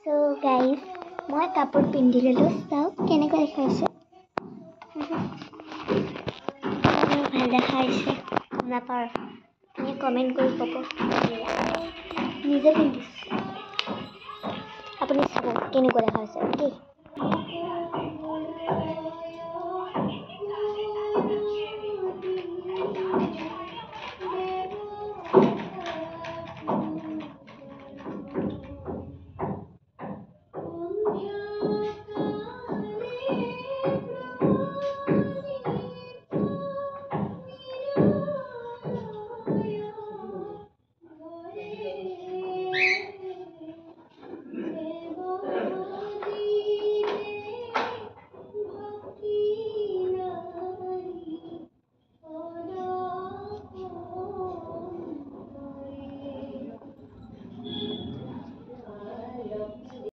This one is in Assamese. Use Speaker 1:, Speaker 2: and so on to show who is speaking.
Speaker 1: সো গাইজ মই কাপোৰ পিন্ধি ল'লোঁ চাওক কেনেকৈ দেখাইছে ভাল দেখাইছে নাপাৰ আপুনি কমেণ্ট কৰি ক'ব নিজে পিন্ধিছোঁ আপুনি চাব কেনেকৈ দেখাইছে অ'কে